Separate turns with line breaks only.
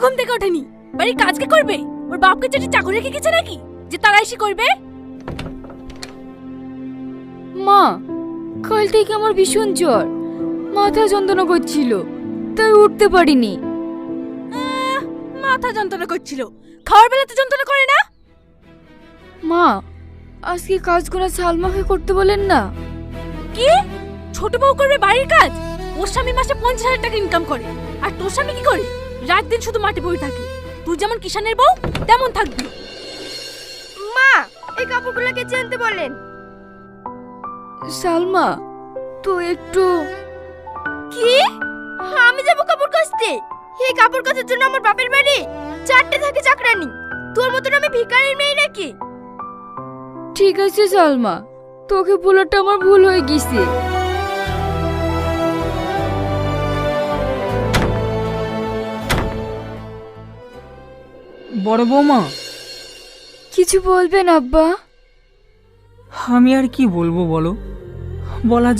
ঘুম থেকে ওঠেনি, বাড়ির কাজ কে করবে? ওর বাপকে যেটি চাকরি রেখে গেছে নাকি যে তারা এসে করবে?
মা, কাল থেকে আমার ভীষণ জ্বর, মাথা যন্ত্রণা করছিল, তাই উঠতে পারিনি।
মাথা যন্ত্রণা করছিল, খাওয়ার বেলাতে যন্ত্রণা করে না?
মা, আজকে কাজগুলো সালমাকে করতে বলেন না।
কি? ছোট বউ করবে বাড়ির কাজ? ওর স্বামী মাসে 50,000 টাকা ইনকাম করে, আর তোর স্বামী কি করে? রাত দিন শুধু মাঠে বসে থাকে। তুই যেমন কিষানের বউ তেমন থাকবি।
মা, এই কাপড়গুলোকে চেনতে বলেন।
সালমা, তো একটু।
কি? আমি যাব কাপড় কাচতে? এই কাপড় কাচার জন্য আমার বাপের বাড়ি 4টে থাকে চাকরানি। তোর মতন আমি ভিখারির মেয়ে নাকি?
ঠিক আছে সালমা, তোকে বলাটা আমার ভুল হয়ে গেছে।
বড় বৌমা,
কিছু বলবেন আব্বা?
আমি আর কি বলবো বলো, বলা